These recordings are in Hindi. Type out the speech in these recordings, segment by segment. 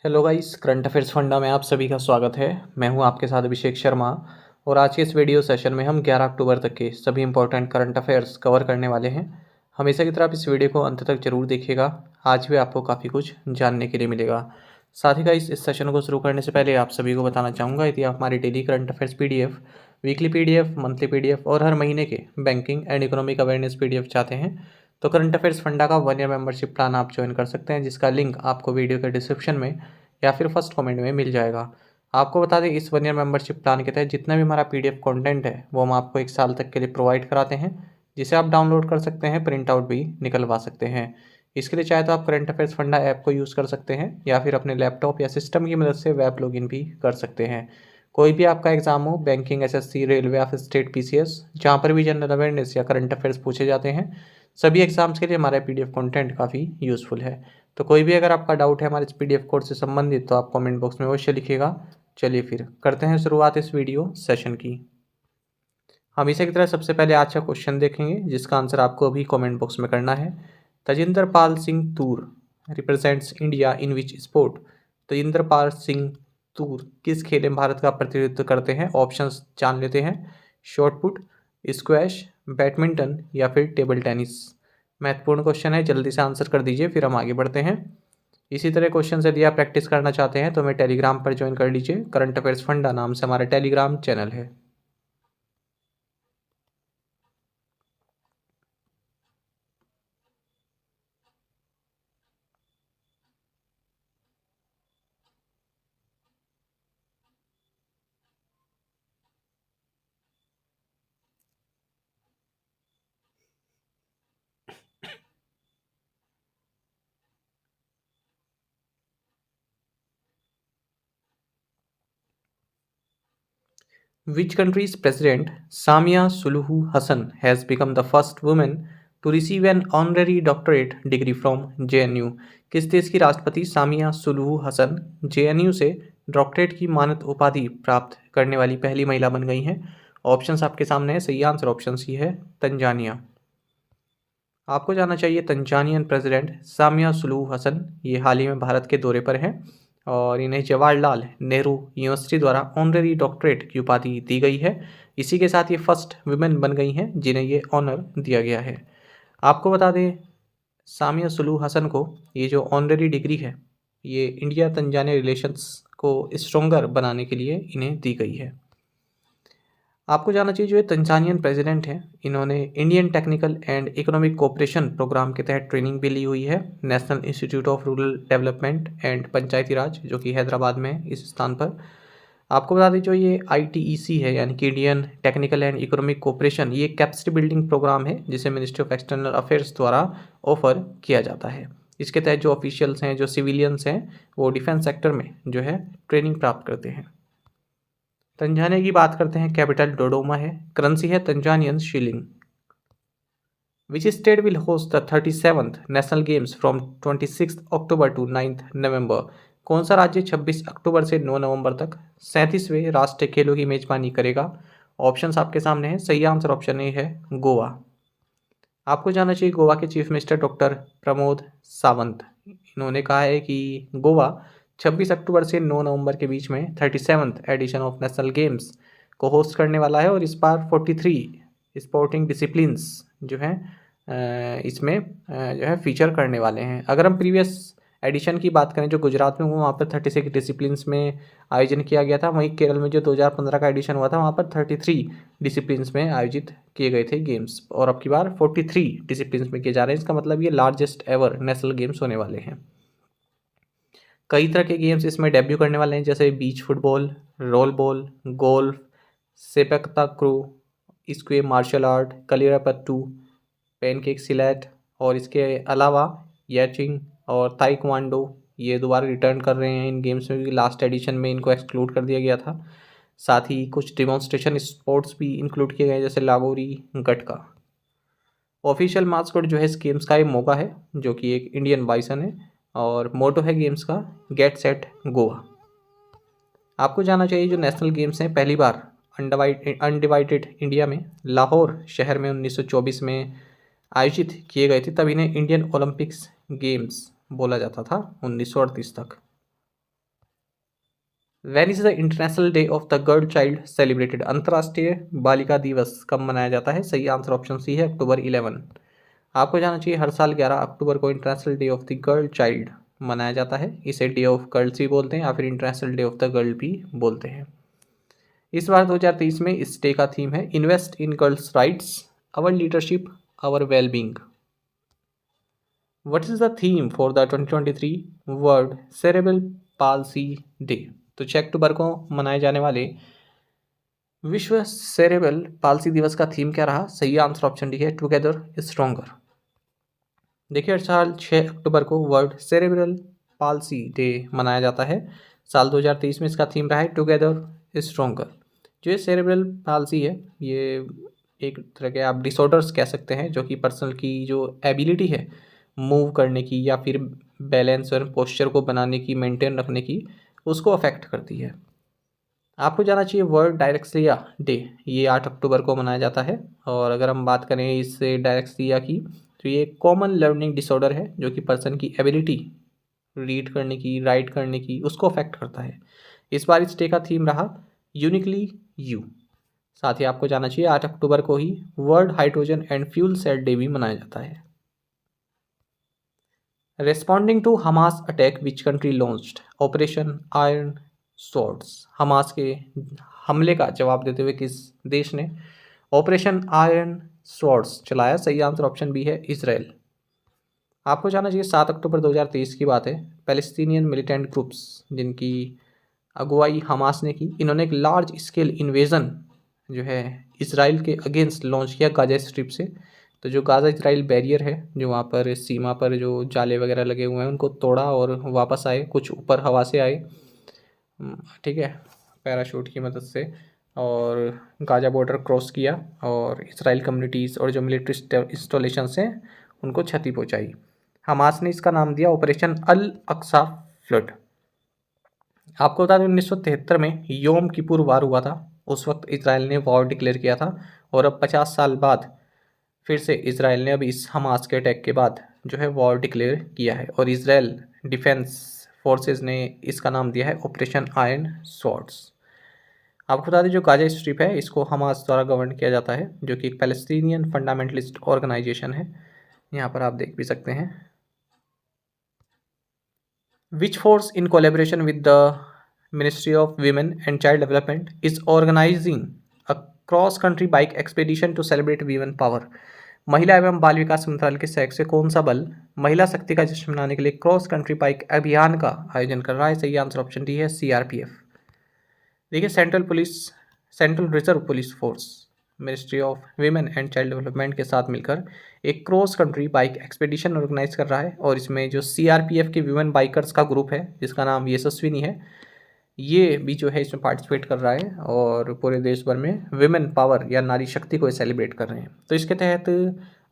Hello guys, current affairs funda में आप सभी का स्वागत है। मैं हूं आपके साथ अभिषेक शर्मा और आज के इस वीडियो सेशन में हम 11 अक्टूबर तक के सभी इंपॉर्टेंट करंट अफेयर्स कवर करने वाले हैं। हमेशा की तरह आप इस वीडियो को अंत तक जरूर देखिएगा। आज भी आपको काफ़ी कुछ जानने के लिए मिलेगा। साथ ही गाइस, इस सेशन को शुरू करने से पहले आप सभी को बताना चाहूँगा, यदि आप हमारी daily current affairs PDF, weekly PDF, monthly PDF और हर महीने के banking and economic awareness PDF चाहते हैं तो करंट अफेयर्स फंडा का 1 ईयर मेंबरशिप प्लान आप ज्वाइन कर सकते हैं, जिसका लिंक आपको वीडियो के डिस्क्रिप्शन में या फिर फर्स्ट कमेंट में मिल जाएगा। आपको बता दें, इस 1 ईयर मेंबरशिप प्लान के तहत जितना भी हमारा PDF कंटेंट है वो हम आपको 1 साल तक के लिए प्रोवाइड कराते हैं, जिसे आप डाउनलोड कर सकते हैं, प्रिंट आउट भी निकलवा सकते हैं। इसके लिए चाहे तो आप करंट अफेयर्स फंडा ऐप को यूज़ कर सकते हैं या फिर अपने लैपटॉप या सिस्टम की मदद से वेब लॉगिन भी कर सकते हैं। कोई भी आपका एग्जाम हो, बैंकिंग, SSC, रेलवे या फिर स्टेट PCS, जहाँ पर भी जनरल अवेयरनेस या करंट अफेयर्स पूछे जाते हैं, सभी एग्जाम्स के लिए हमारा PDF कंटेंट काफ़ी यूज़फुल है। तो कोई भी अगर आपका डाउट है हमारे इस PDF कोर्स से संबंधित तो आप कमेंट बॉक्स में अवश्य लिखिएगा। चलिए फिर करते हैं शुरुआत इस वीडियो सेशन की। हमेशा की तरह सबसे पहले आज का क्वेश्चन देखेंगे, जिसका आंसर आपको अभी कमेंट बॉक्स में करना है। Tajinder Pal Singh Toor represents India in which sport? Tajinder Pal Singh Toor किस खेल में भारत का प्रतिनिधित्व करते हैं? ऑप्शंस जान लेते हैं। शॉट पुट, स्क्वैश, बैडमिंटन या फिर टेबल टेनिस। महत्वपूर्ण क्वेश्चन है, जल्दी से आंसर कर दीजिए, फिर हम आगे बढ़ते हैं। इसी तरह क्वेश्चन यदि आप प्रैक्टिस करना चाहते हैं तो हमें टेलीग्राम पर ज्वाइन कर लीजिए। करंट अफेयर्स फंडा नाम से हमारा टेलीग्राम चैनल है। Which country's president, Samia Suluhu Hassan, has become the first woman to receive an honorary doctorate degree from JNU? किस देश की राष्ट्रपति सामिया सुलूहू हसन JNU से डॉक्टरेट की मानद उपाधि प्राप्त करने वाली पहली महिला बन गई हैं? ऑप्शंस आपके सामने है। सही आंसर ऑप्शन सी है, तंजानिया। आपको जानना चाहिए, Tanzanian president Samia Suluhu Hassan ये हाल ही में भारत के दौरे पर हैं और इन्हें जवाहरलाल नेहरू यूनिवर्सिटी द्वारा ऑनररी डॉक्टरेट की उपाधि दी गई है। इसी के साथ ये फर्स्ट वुमेन बन गई हैं जिन्हें ये ऑनर दिया गया है। आपको बता दें, सामिया सुलूहू हसन को ये जो ऑनररी डिग्री है ये इंडिया तंजानिया रिलेशंस को स्ट्रोंगर बनाने के लिए इन्हें दी गई है। आपको जानना चाहिए, जो ये तंजानियन प्रेसिडेंट हैं इन्होंने Indian technical and economic cooperation programme के तहत ट्रेनिंग भी ली हुई है। National institute of rural development and panchayati raj, जो कि हैदराबाद में है, इस स्थान पर। आपको बता दें, जो ये ITEC है यानी कि Indian technical and economic cooperation, ये कैपेसिटी बिल्डिंग प्रोग्राम है जिसे मिनिस्ट्री ऑफ एक्सटर्नल अफेयर्स द्वारा ऑफर किया जाता है। इसके तहत जो ऑफिशियल्स हैं, जो सिविलियंस हैं, वो डिफेंस सेक्टर में जो है ट्रेनिंग प्राप्त करते हैं। तंजानिया की बात करते हैं, कैपिटल डोडोमा है, करेंसी है Tanzanian shilling. Which state will host the 37th National Games from 26 October to 9 November? कौन सा राज्य 26 अक्टूबर से 9 नवंबर तक 37वें राष्ट्रीय खेलों की मेजबानी करेगा? ऑप्शंस आपके सामने हैं। सही आंसर ऑप्शन ए है, गोवा। आपको जानना चाहिए, गोवा के chief minister doctor Pramod Sawant, इन्होंने कहा है कि गोवा 26 अक्टूबर से 9 नवंबर के बीच में 37th edition of National Games को होस्ट करने वाला है और इस बार 43 स्पोर्टिंग डिसिप्लिन्स जो हैं इसमें जो है फीचर करने वाले हैं। अगर हम प्रीवियस एडिशन की बात करें जो गुजरात में हुआ, वहाँ पर 36 डिसिप्लिन्स में आयोजन किया गया था। वहीं केरल में जो 2015 का एडिशन हुआ था वहाँ पर 33 डिसिप्लिन्स में आयोजित किए गए थे गेम्स, और अब की बार 43 डिसिप्लिन्स में किए जा रहे हैं। इसका मतलब ये लार्जेस्ट एवर नेशनल गेम्स होने वाले हैं। कई तरह के गेम्स इसमें डेब्यू करने वाले हैं, जैसे beach football, roll ball, golf, sepak takraw, sqay martial art, kalaripayattu, pencak silat, और इसके अलावा याचिंग और ताइक्वांडो ये दोबारा रिटर्न कर रहे हैं इन गेम्स में भी। लास्ट एडिशन में इनको एक्सक्लूड कर दिया गया था। साथ ही कुछ डिमॉन्स्ट्रेशन स्पोर्ट्स भी इंक्लूड किए गए हैं, जैसे लागोरी, गटका। ऑफिशियल मास्कट जो है इस गेम्स का ये मोगा है, जो कि एक इंडियन बाइसन है, और मोटो है गेम्स का गेट सेट गोवा। आपको जानना चाहिए, जो नेशनल गेम्स हैं पहली बार अनडिवाइडेड इंडिया में लाहौर शहर में 1924 में आयोजित किए गए थे। तब इन्हें इंडियन ओलंपिक्स गेम्स बोला जाता था 1938 तक। When is the international day of the girl child celebrated? अंतर्राष्ट्रीय बालिका दिवस कब मनाया जाता है? सही आंसर ऑप्शन सी है, अक्टूबर 11। आपको जाना चाहिए हर साल 11 अक्टूबर को international day of the girl child मनाया जाता है। इसे डे ऑफ गर्ल्स भी बोलते हैं या फिर international day of the girl भी बोलते हैं। इस बार 2023 में इस डे का थीम है invest in girls rights, our leadership, our wellbeing. What is the theme for the 2023 World Cerebral Palsy Day? तो 6 अक्टूबर को मनाए जाने वाले विश्व सेरेब्रल पाल्सी दिवस का थीम क्या रहा? सही आंसर ऑप्शन डी है, टुगेदर स्ट्रॉन्गर। देखिए हर साल 6 अक्टूबर को वर्ल्ड सेरेब्रल पाल्सी डे मनाया जाता है। साल 2023 में इसका थीम रहा है टुगेदर स्ट्रॉन्गर। जो ये सेरेब्रल पाल्सी है, ये एक तरह के आप डिसऑर्डर्स कह सकते हैं, जो कि पर्सन की जो एबिलिटी है मूव करने की या फिर बैलेंस और पोस्चर को बनाने की, मेंटेन रखने की, उसको अफेक्ट करती है। आपको जाना चाहिए वर्ल्ड डायरेक्सिया डे, ये 8 अक्टूबर को मनाया जाता है। और अगर हम बात करें इस डायरेक्सिया की, तो ये कॉमन लर्निंग डिसऑर्डर है जो कि पर्सन की एबिलिटी रीड करने की, राइट करने की, उसको अफेक्ट करता है। इस बार इस डे का थीम रहा यूनिकली यू। साथ ही आपको जाना चाहिए 8 अक्टूबर को ही world hydrogen and fuel cell day भी मनाया जाता है। Responding to Hamas attack which country launched operation iron swords? Hamas के हमले का जवाब देते हुए किस देश ने ऑपरेशन आयरन स्वॉर्ड्स चलाया? सही आंसर ऑप्शन बी है, इजराइल। आपको जाना चाहिए 7 अक्टूबर 2023 की बात है। पैलेस्टीनियन मिलिटेंट ग्रुप्स जिनकी अगुवाई हमास ने की, इन्होंने एक लार्ज स्केल इन्वेजन जो है इसराइल के अगेंस्ट लॉन्च किया गाजा स्ट्रिप से। तो जो गाजा इसराइल बैरियर है, जो वहाँ पर सीमा पर जो जाले वगैरह लगे हुए हैं, उनको तोड़ा और वापस आए, कुछ ऊपर हवा से आए, ठीक है, पैराशूट की मदद से, और गाजा बॉर्डर क्रॉस किया और इसराइल कम्युनिटीज़ और जो मिलिट्री इंस्टॉलेशंस हैं उनको क्षति पहुंचाई। हमास ने इसका नाम दिया ऑपरेशन अल अक्सा फ्लड। आपको बता दें 1973 में योम किपुर वार हुआ था। उस वक्त इसराइल ने वॉर डिक्लेयर किया था और अब 50 साल बाद फिर से इसराइल ने अब इस हमास के अटैक के बाद जो है वॉर डिक्लेयर किया है और इसराइल डिफेंस फोर्सेस ने इसका नाम दिया है ऑपरेशन आयरन स्वॉर्ड्स। आपको बता दें जो गाजा स्ट्रिप है इसको हमास द्वारा गवर्न किया जाता है, जो कि एक पैलेस्टीनियन फंडामेंटलिस्ट ऑर्गेनाइजेशन है। यहाँ पर आप देख भी सकते हैं। Which force in collaboration with the Ministry of women and child Development is organising a cross country bike expedition to celebrate women power? महिला एवं बाल विकास मंत्रालय के सहयोग से कौन सा बल महिला शक्ति का जश्न मनाने के लिए क्रॉस कंट्री बाइक अभियान का आयोजन कर रहा है? सही आंसर ऑप्शन डी है, सीआरपीएफ। देखिए central reserve police force ministry of women and child development के साथ मिलकर एक cross country bike expedition organize कर रहा है और इसमें जो सीआरपीएफ के विमेन बाइकर्स का ग्रुप है जिसका नाम यशस्विनी है, ये भी जो है इसमें पार्टिसिपेट कर रहा है और पूरे देश भर में विमेन पावर या नारी शक्ति को सेलिब्रेट कर रहे हैं। तो इसके तहत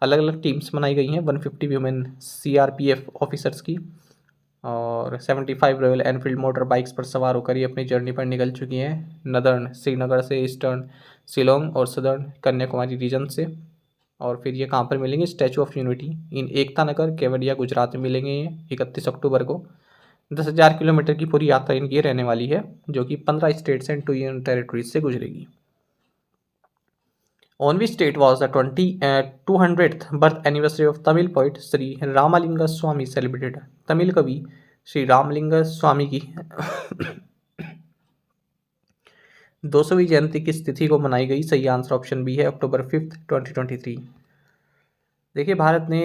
अलग अलग टीम्स बनाई गई हैं 150 विमेन सीआरपीएफ ऑफिसर्स की, और 75 रॉयल एनफील्ड मोटर बाइक्स पर सवार होकर ये अपनी जर्नी पर निकल चुकी हैं नदर्न श्रीनगर से, ईस्टर्न शिलोंग और सदर्न कन्याकुमारी रीजन से। और फिर ये कहाँ पर मिलेंगे? Statue of unity in Ekta Nagar Kevadia Gujarat में मिलेंगे ये 31 अक्टूबर को। 10,000 किलोमीटर की पूरी यात्रा इनकी रहने वाली है, जो कि 15 स्टेट्स एंड 2 यूनियन टेरिटरीज से गुजरेगी। On which date was the 200th birth anniversary of Tamil poet Sri Ramalinga Swami celebrated? Tamil कवि श्री रामलिंग स्वामी की 200वीं जयंती किस तिथि को मनाई गई? सही आंसर ऑप्शन बी है, अक्टूबर 5, 2023। देखिए भारत ने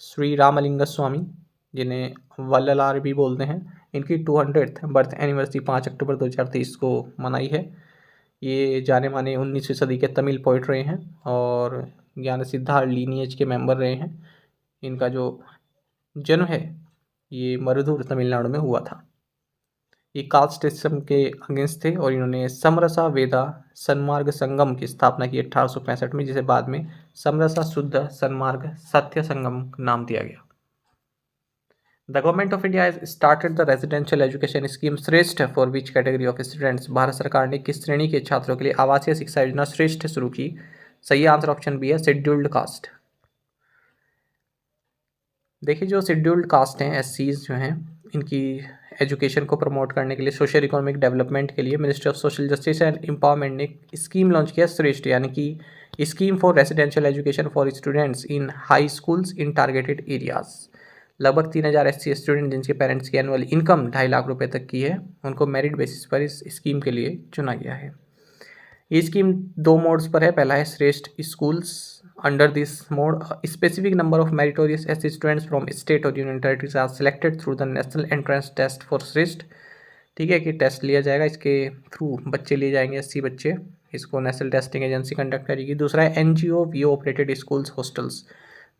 श्री रामलिंग स्वामी, जिन्हें वल्ललार भी बोलते हैं, इनकी 200th बर्थ एनिवर्सरी 5 अक्टूबर 2023 को मनाई है। ये जाने माने 19वीं सदी के तमिल पोइट रहे हैं और ज्ञान सिद्धार्थ लीनिएज के मेंबर रहे हैं। इनका जो जन्म है ये मरुधुर तमिलनाडु में हुआ था। ये कास्ट सिस्टम के अगेंस्ट थे और इन्होंने समरसा वेदा सन्मार्ग संगम की स्थापना की 1865 में, जिसे बाद में समरसा शुद्ध सन्मार्ग सत्य संगम नाम दिया गया। The government of India has started the residential education scheme Shreshta for which category of students? Bharat सरकार ने किस श्रेणी के छात्रों के लिए आवासीय शिक्षा योजना श्रेष्ठ शुरू की? सही आंसर ऑप्शन बी है, शेड्यूल्ड कास्ट। देखिए जो शेड्यूल्ड कास्ट हैं, एससीज जो हैं, इनकी एजुकेशन को प्रमोट करने के लिए, सोशल इकोनॉमिक डेवलपमेंट के लिए ministry of social justice and empowerment ने एक स्कीम लॉन्च किया, श्रेष्ठ, यानी कि scheme for residential education for students in high schools in targeted areas. लगभग 3,000 SC स्टूडेंट जिनके पेरेंट्स की एनुअल इनकम 2.5 लाख रुपए तक की है, उनको मेरिट बेसिस पर इस स्कीम के लिए चुना गया है। ये स्कीम 2 मोड्स पर है। पहला है Shreshta schools. Under this mode specific number of meritorious SC students from state और union territories are selected through the national entrance test for Shreshta. ठीक है कि टेस्ट लिया जाएगा, इसके थ्रू बच्चे लिए जाएंगे, 80 बच्चे, इसको नेशनल टेस्टिंग एजेंसी कंडक्ट करेगी। दूसरा है NGO VO operated schools hostels.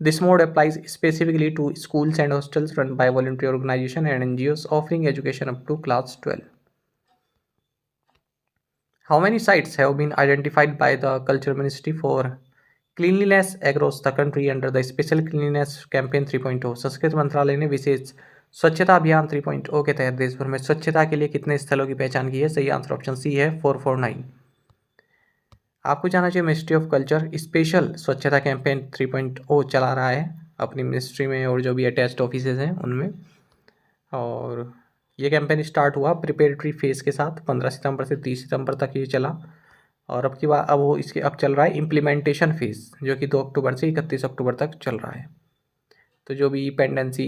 This mode applies specifically to schools and hostels run by voluntary organization and NGOs offering education up to class 12। How many sites have been identified by the Culture Ministry for cleanliness across the country under the Special Cleanliness Campaign 3.0? संस्कृति मंत्रालय ने विशेष स्वच्छता अभियान 3.0 के तहत देश भर में स्वच्छता के लिए कितने स्थलों की पहचान की है? सही आंसर ऑप्शन सी है, 449। आपको जानना चाहिए मिनिस्ट्री ऑफ कल्चर स्पेशल स्वच्छता कैंपेन 3.0 चला रहा है अपनी मिनिस्ट्री में और जो भी अटैच्ड ऑफिसेज हैं उनमें। और ये कैंपेन स्टार्ट हुआ प्रिपेरेटरी फेज़ के साथ 15 सितंबर से 30 सितंबर तक ये चला, और अब की बात अब चल रहा है इम्प्लीमेंटेशन फेज़, जो कि 2 अक्टूबर से 31 अक्टूबर तक चल रहा है। तो जो भी पेंडेंसी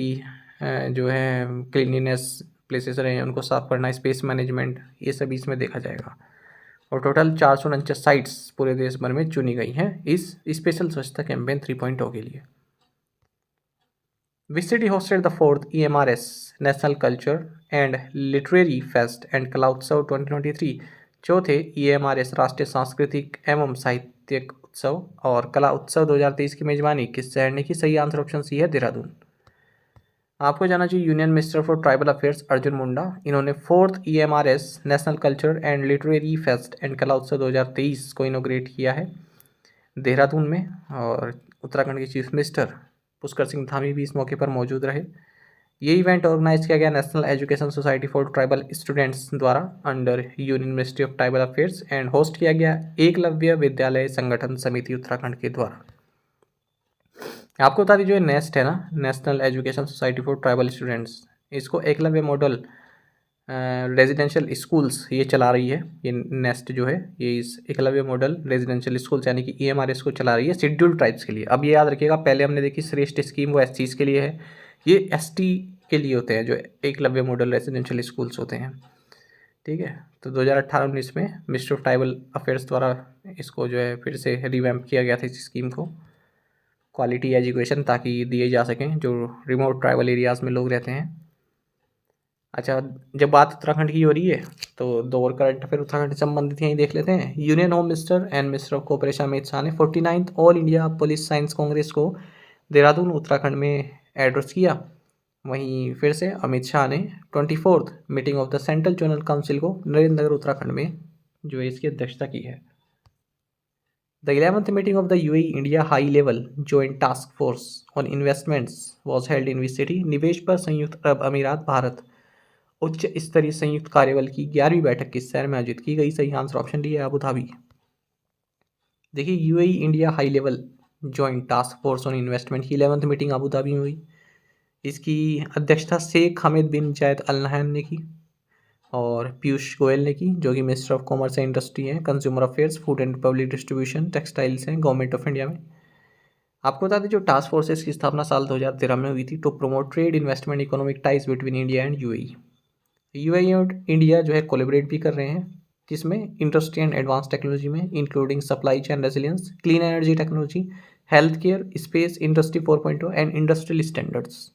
जो है क्लीनिनेस प्लेसेस रहे हैं उनको साफ करना, स्पेस मैनेजमेंट, ये सब इसमें देखा जाएगा। और टोटल 449 साइट्स पूरे देश भर में चुनी गई हैं इस स्पेशल स्वच्छता कैंपेन 3.0 के लिए। Which city hosted the 4th EMRS National Culture and Literary Fest and कला उत्सव 2023? चौथे EMRS राष्ट्रीय सांस्कृतिक एवं साहित्यिक उत्सव और कला उत्सव 2023 की मेजबानी किस शहर ने की? सही आंसर ऑप्शन सी है, देहरादून। आपको जाना चाहिए union minister for tribal affairs Arjun Munda, इन्होंने 4th EMRS national culture and literary fest and Kala Utsav 2023 को इनोग्रेट किया है देहरादून में। और उत्तराखंड के चीफ मिनिस्टर पुष्कर सिंह धामी भी इस मौके पर मौजूद रहे। ये इवेंट ऑर्गेनाइज किया गया national education society for tribal students द्वारा under union ministry of tribal affairs and host किया गया एकलव्य विद्यालय संगठन समिति उत्तराखंड के द्वारा। आपको बता दीजिए नेस्ट है ना, national education society for tribal students, इसको एकलव्य मॉडल रेजिडेंशियल स्कूल्स ये चला रही है। ये नेस्ट जो है ये इस एकलव्य मॉडल रेजिडेंशियल स्कूल्स यानी कि EMRS को चला रही है शेड्यूल्ड ट्राइब्स के लिए। अब ये याद रखिएगा, पहले हमने देखी श्रेष्ठ स्कीम वो SCs के लिए है, ये ST के लिए होते हैं जो एकलव्य मॉडल रेजिडेंशियल स्कूल्स होते हैं। ठीक है, तो 2018-19 में मिनिस्ट्री ऑफ ट्राइबल अफेयर्स द्वारा इसको जो है फिर से रिवैम्प किया गया था इस स्कीम को, क्वालिटी एजुकेशन ताकि दिए जा सकें जो रिमोट ट्राइबल एरियाज़ में लोग रहते हैं। अच्छा, जब बात उत्तराखंड की हो रही है तो 2 और करंट अफेयर उत्तराखंड से संबंधित यहीं देख लेते हैं। Union home minister and minister of cooperation Amit Shah ने 49th all India police science Congress को देहरादून उत्तराखंड में एड्रेस किया। वहीं फिर से अमित शाह ने 24th meeting of the central zonal council को नरेंद्र नगर उत्तराखंड में जो है इसकी अध्यक्षता की है। The 11th meeting of the UAE India high level joint task force on investments was held in which city? निवेश पर संयुक्त अरब अमीरात भारत उच्च स्तरीय संयुक्त कार्यबल की 11वीं बैठक किस शहर में आयोजित की गई? सही आंसर ऑप्शन डी है, अबू धाबी। देखिए UAE India high level joint task force on investment की 11th मीटिंग अबू धाबी में हुई। इसकी अध्यक्षता शेख हामिद बिन जायद अल नहयान ने की और पीयूष गोयल ने की, जो कि minister of commerce and industry हैं, consumer affairs, food and public distribution, textiles हैं, गवर्नमेंट ऑफ इंडिया में। आपको बता दें जो टास्क फोर्सेस की स्थापना साल 2013 में हुई थी to promote trade, investment, economic ties between India and UAE और इंडिया जो है कोलेबरेट भी कर रहे हैं, जिसमें इंडस्ट्री एंड एडवांस टेक्नोलॉजी में including supply chain resilience, clean energy technology, health care, space, industry 4.0 and industrial standards.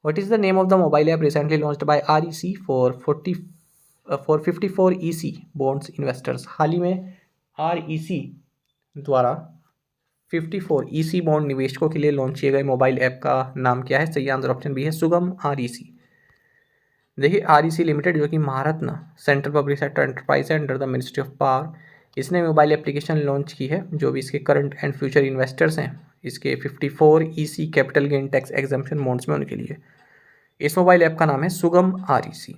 What is the name of the mobile app recently launched by REC for 54 EC bonds investors? हाल ही में REC द्वारा 54 EC बॉन्ड निवेशकों के लिए लॉन्च किए गए मोबाइल ऐप का नाम क्या है? सही आंसर ऑप्शन बी है, सुगम REC। देखिए REC लिमिटेड जो कि महारत्न सेंट्रल पब्लिक सेक्टर एंटरप्राइज है under the Ministry of power, इसने मोबाइल एप्लीकेशन लॉन्च की है। जो भी इसके करंट एंड फ्यूचर इन्वेस्टर्स हैं इसके 54 EC capital gain tax exemption bonds में उनके लिए इस मोबाइल ऐप का नाम है सुगम REC।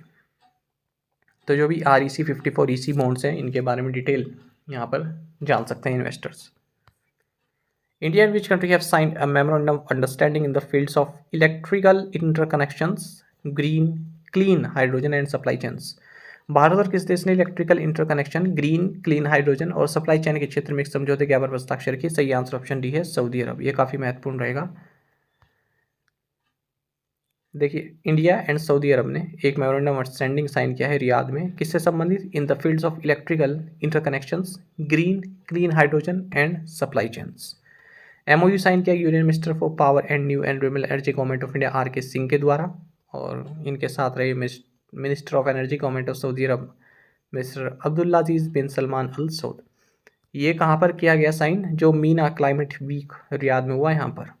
तो जो भी REC 54 EC बॉन्ड्स हैं इनके बारे में डिटेल यहाँ पर जान सकते हैं investors. India and which country have signed a memorandum of understanding in the fields of electrical interconnections, green clean hydrogen and supply chains? Bharat और किस देश ने electrical interconnection, green clean hydrogen और सप्लाई चेन के क्षेत्र में एक समझौते ज्ञापन पर हस्ताक्षर किए? सही आंसर ऑप्शन डी है, सऊदी अरब। ये काफ़ी महत्वपूर्ण रहेगा। देखिए, इंडिया एंड सऊदी अरब ने एक मेमोरेंडम अंडरस्टैंडिंग साइन किया है रियाद में, किससे संबंधित? In the fields of electrical interconnections, green clean hydrogen and supply chains. MOU sign किया union minister for power and new and renewable energy government of India R K Singh के द्वारा, और इनके साथ रहे minister of energy government of Saudi Arabia mister Abdulaziz bin Salman Al Saud. ये कहाँ पर किया गया साइन? जो मीना क्लाइमेट वीक रियाद में हुआ, यहाँ पर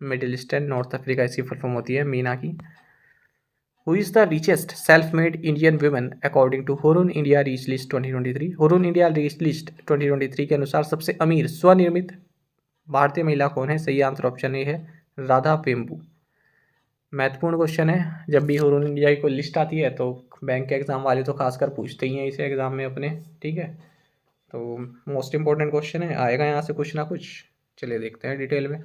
middle east and north Africa इसकी फुल फॉर्म होती है मीना की। Who is the richest self made Indian women according to Hurun India rich list 2023? Hurun India rich list 2023 के अनुसार सबसे अमीर स्वनिर्मित भारतीय महिला कौन है? सही आंसर ऑप्शन ए है, राधा वेम्बू। महत्वपूर्ण क्वेश्चन है, जब भी हुरून इंडिया की कोई लिस्ट आती है तो बैंक के एग्जाम वाले तो खासकर पूछते ही हैं इसे एग्जाम में अपने, ठीक है। तो मोस्ट इंपॉर्टेंट क्वेश्चन है, आएगा यहाँ से कुछ ना कुछ। चलिए देखते हैं डिटेल में।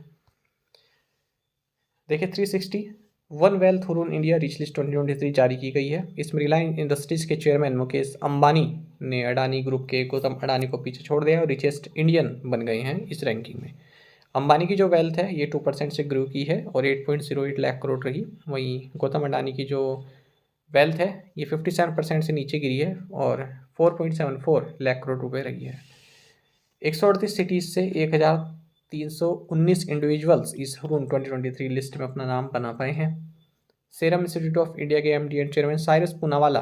देखिए 361 wealth Hurun India rich list 2023 जारी की गई है। इसमें रिलायंस इंडस्ट्रीज के चेयरमैन मुकेश अंबानी ने अडानी ग्रुप के गौतम अडानी को पीछे छोड़ दिया और रिचेस्ट इंडियन बन गए हैं इस रैंकिंग में। अंबानी की जो वेल्थ है ये 2% से ग्रो की है और 8.08 लाख करोड़ रही। वहीं गौतम अडानी की जो वेल्थ है ये 57% से नीचे गिरी है और 4.74 लाख करोड़ रुपए रही है। 138 सिटीज़ से 1319 इंडिविजुअल्स इस हुरून 2023 लिस्ट में अपना नाम बना पाए हैं। सीरम इंस्टीट्यूट ऑफ इंडिया के MD and chairman Cyrus Poonawalla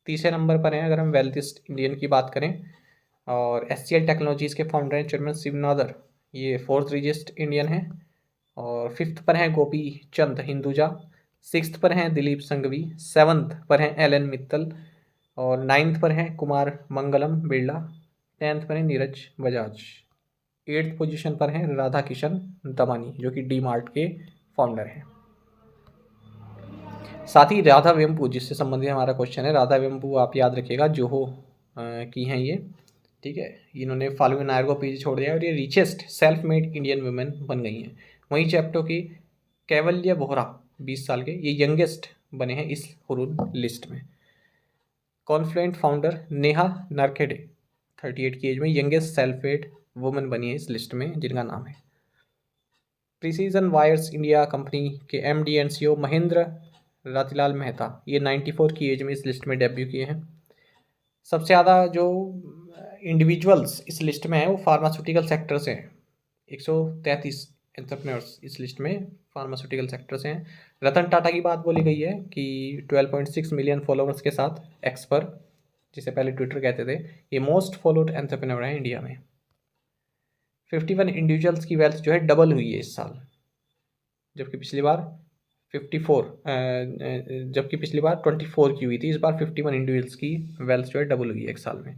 तीसरे नंबर पर हैं अगर हम वेल्थिस्ट इंडियन की बात करें, और एससीएल टेक्नोलॉजीज़ के फाउंडर एंड चेयरमैन शिवनादर, ये 4th रिचेस्ट इंडियन है। और 5th पर हैं गोपी चंद हिंदुजा, 6th पर हैं दिलीप संघवी, 7th पर हैं एलन मित्तल, और 9th पर हैं कुमार मंगलम बिरला, 10th पर हैं नीरज बजाज, 8th पोजीशन पर हैं राधा किशन दमानी जो कि डी मार्ट के फाउंडर हैं। साथ ही राधा वेम्पू जिससे संबंधित हमारा क्वेश्चन है, राधा वेम्पू आप याद रखिएगा जोहो की हैं ये, ठीक है। इन्होंने फाल्गुनी नायर को पीछे छोड़ दिया और ये richest self made Indian women बन गई हैं। वहीं चैप्टो की कैवल्य बोहरा 20 साल के, ये यंगेस्ट बने हैं इस हुरून लिस्ट में। कॉन्फ्लुएंट फाउंडर नेहा नरखेडे 38 की एज में यंगेस्ट सेल्फ मेड वुमेन बनी है इस लिस्ट में, जिनका नाम है। प्रिसीजन वायर्स इंडिया कंपनी के MD and CEO Mahendra Ratilal Mehta, ये 94 की एज में इस लिस्ट में डेब्यू किए हैं। सबसे ज़्यादा जो इंडिविजुअल्स इस लिस्ट में है वो फार्मास्यूटिकल सेक्टर से हैं। 133 एंटरप्रेन्योर्स इस लिस्ट में फार्मास्यूटिकल सेक्टर से हैं। रतन टाटा की बात बोली गई है कि 12.6 मिलियन फॉलोअर्स के साथ एक्स पर, जिसे पहले ट्विटर कहते थे, ये मोस्ट फॉलोड एंटरप्रेन्योर है इंडिया में। 51 इंडिविजुअल्स की वेल्थ जो है डबल हुई है इस साल, जबकि पिछली बार 24 की हुई थी। इस बार 51 इंडिविजुअल्स की वेल्थ जो है डबल हुई है एक साल में।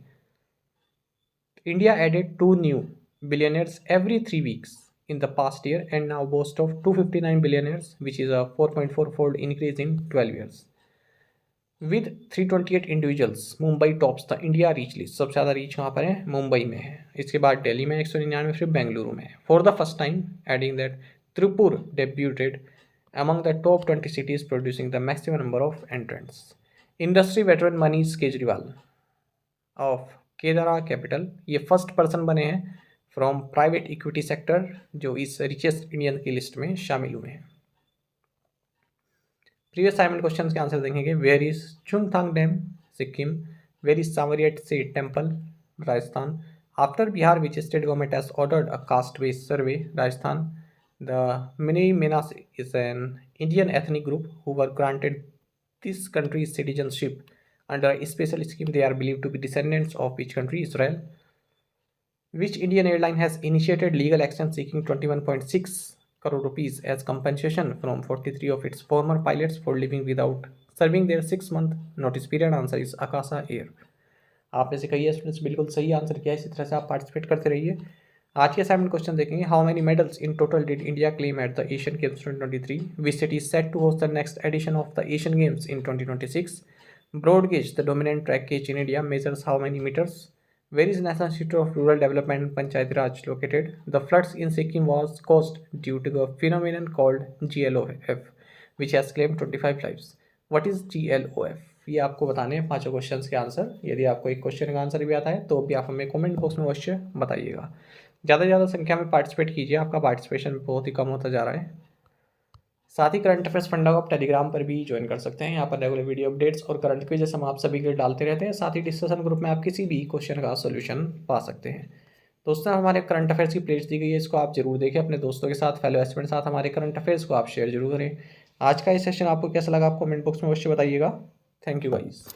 India added 2 new billionaires every 3 weeks in the past year and now boasts of 259 billionaires, which is a 4.4-fold increase in 12 years. With 328 individuals, Mumbai tops the India rich list. सबसे ज़्यादा रीच कहाँ पर है? मुंबई में है। इसके बाद दिल्ली में 199, फिर बेंगलुरु में। For the first time adding that Tirupur debuted among the top 20 cities producing the maximum number of entrants. Industry veteran Manish Kejriwal of Kedaara capital, ये फर्स्ट पर्सन बने हैं फ्रॉम प्राइवेट इक्विटी सेक्टर जो इस रिचेस्ट इंडियन की लिस्ट में शामिल हुए हैं। प्रीवियस असाइनमेंट क्वेश्चंस के आंसर देखेंगे। Where is Chungthang dam? Sikkim. Where is Sanwariya Seth temple? Rajasthan. After Bihar which state government has ordered a caste based survey? Rajasthan. The Bnei Menashe is an Indian ethnic group who were granted this country's citizenship under a special scheme. They are believed to be descendants of which country? Israel. Which Indian airline has initiated legal action seeking 21.6 crore rupees as compensation from 43 of its former pilots for leaving without serving their 6-month notice period? Answer is Akasa Air. आप में से कई स्टूडेंट्स बिल्कुल सही आंसर किया है, इसी तरह से आप पार्टिसिपेट करते रहिए। आज के असाइनमेंट क्वेश्चन देखेंगे। How many medals in total did India claim at the Asian Games 2023? Which city is set to host the next edition of the Asian Games in 2026? Broad gauge, the dominant track gauge in India, measures how many meters? Where is National Institute of Rural Development and Panchayati Raj located? The floods in Sikkim was caused due to a phenomenon called GLOF. Which has claim 25 lives. What is GLOF? ये आपको बताने हैं पाँचों क्वेश्चंस के आंसर। यदि आपको एक क्वेश्चन का आंसर भी आता है तो भी आप हमें कमेंट बॉक्स में अवश्य बताइएगा। ज़्यादा से ज़्यादा संख्या में पार्टिसिपेट कीजिए, आपका पार्टिसिपेशन बहुत ही कम होता जा रहा है। साथ ही करंट अफेयर्स फंडा को आप टेलीग्राम पर भी ज्वाइन कर सकते हैं। यहाँ पर रेगुलर वीडियो अपडेट्स और करंट क्विज़ हम आप सभी के लिए डालते रहते हैं। साथ ही डिस्कशन ग्रुप में आप किसी भी क्वेश्चन का सोल्यूशन पा सकते हैं। दोस्तों, हमारे करंट अफेयर्स की प्लेलिस्ट दी गई है, इसको आप जरूर देखें। अपने दोस्तों के साथ, फेलो एस्पिरेंट के साथ हमारे करंट अफेयर्स को आप शेयर जरूर करें। आज का ये सेशन आपको कैसा लगा, आप कमेंट बॉक्स में अवश्य बताइएगा। Thank you guys.